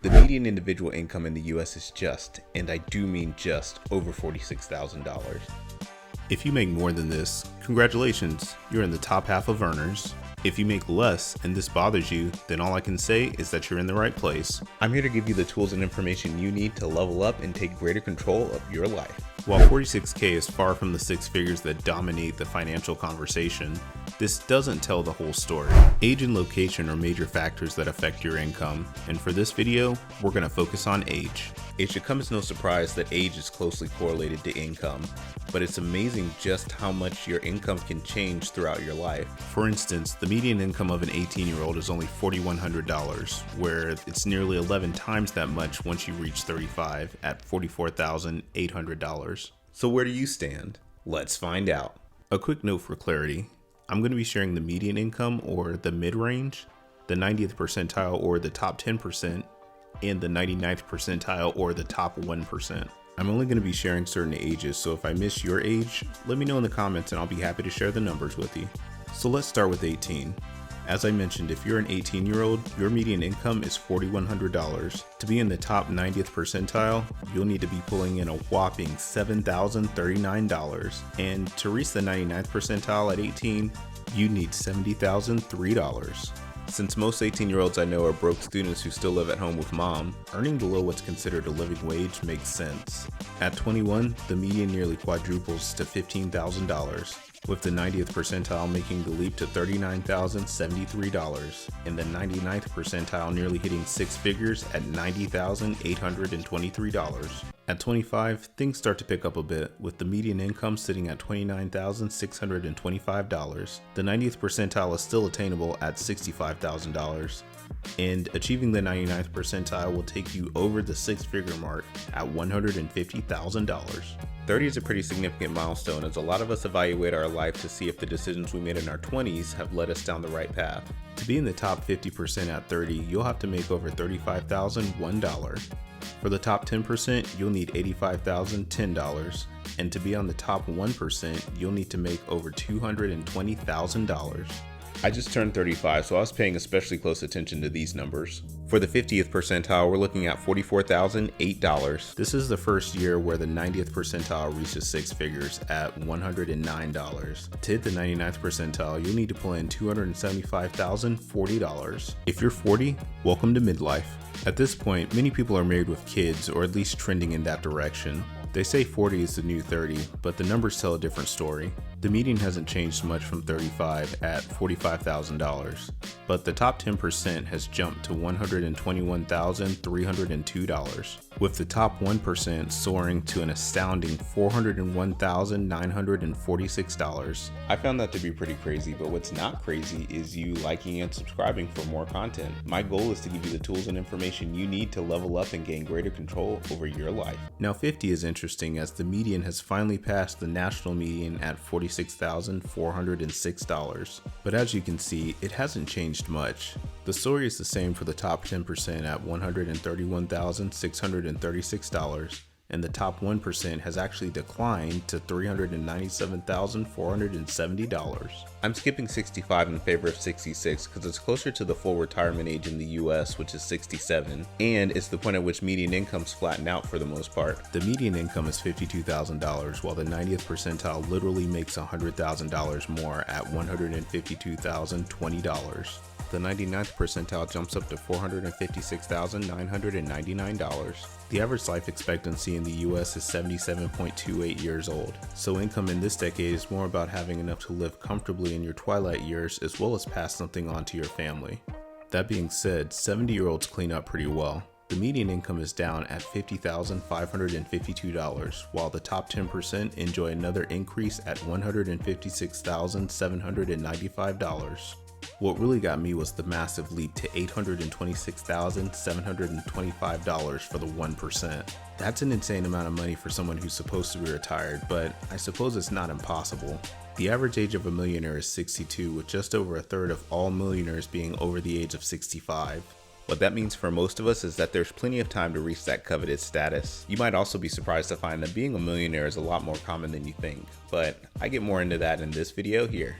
The median individual income in the US is just, and I do mean just, over $46,000. If you make more than this, congratulations, you're in the top half of earners. If you make less and this bothers you, then all I can say is that you're in the right place. I'm here to give you the tools and information you need to level up and take greater control of your life. While 46K is far from the six figures that dominate the financial conversation, this doesn't tell the whole story. Age and location are major factors that affect your income, and for this video, we're going to focus on age. It should come as no surprise that age is closely correlated to income, but it's amazing just how much your income can change throughout your life. For instance, the median income of an 18-year-old is only $4,100, where it's nearly 11 times that much once you reach 35 at $44,800. So where do you stand? Let's find out. A quick note for clarity. I'm going to be sharing the median income or the mid-range, the 90th percentile or the top 10%, and the 99th percentile or the top 1%. I'm only going to be sharing certain ages, so if I miss your age, let me know in the comments and I'll be happy to share the numbers with you. So let's start with 18. As I mentioned, if you're an 18-year-old, your median income is $4,100. To be in the top 90th percentile, you'll need to be pulling in a whopping $7,039. And to reach the 99th percentile at 18, you need $70,003. Since most 18-year-olds I know are broke students who still live at home with mom, earning below what's considered a living wage makes sense. At 21, the median nearly quadruples to $15,000, with the 90th percentile making the leap to $39,073, and the 99th percentile nearly hitting six figures at $90,823. At 25, things start to pick up a bit, with the median income sitting at $29,625. The 90th percentile is still attainable at $65,000, and achieving the 99th percentile will take you over the six-figure mark at $150,000. 30 is a pretty significant milestone, as a lot of us evaluate our life to see if the decisions we made in our 20s have led us down the right path. To be in the top 50% at 30, you'll have to make over $35,001. For the top 10%, you'll need $85,010, and to be on the top 1%, you'll need to make over $220,000. I just turned 35, so I was paying especially close attention to these numbers. For the 50th percentile, we're looking at $44,008. This is the first year where the 90th percentile reaches six figures at $109. To hit the 99th percentile, you'll need to pull in $275,040. If you're 40, welcome to midlife. At this point, many people are married with kids, or at least trending in that direction. They say 40 is the new 30, but the numbers tell a different story. The median hasn't changed much from 35 at $45,000, but the top 10% has jumped to $121,302, with the top 1% soaring to an astounding $401,946. I found that to be pretty crazy, but what's not crazy is you liking and subscribing for more content. My goal is to give you the tools and information you need to level up and gain greater control over your life. Now 50 is interesting, as the median has finally passed the national median at $46,406. But as you can see, it hasn't changed much. The story is the same for the top 10% at $131,636, and the top 1% has actually declined to $397,470. I'm skipping 65 in favor of 66 because it's closer to the full retirement age in the US, which is 67, and it's the point at which median incomes flatten out for the most part. The median income is $52,000, while the 90th percentile literally makes $100,000 more at $152,020. The 99th percentile jumps up to $456,999. The average life expectancy in the US is 77.28 years old, so income in this decade is more about having enough to live comfortably in your twilight years as well as pass something on to your family. That being said, 70-year-olds clean up pretty well. The median income is down at $50,552, while the top 10% enjoy another increase at $156,795. What really got me was the massive leap to $826,725 for the 1%. That's an insane amount of money for someone who's supposed to be retired, but I suppose it's not impossible. The average age of a millionaire is 62, with just over a third of all millionaires being over the age of 65. What that means for most of us is that there's plenty of time to reach that coveted status. You might also be surprised to find that being a millionaire is a lot more common than you think, but I get more into that in this video here.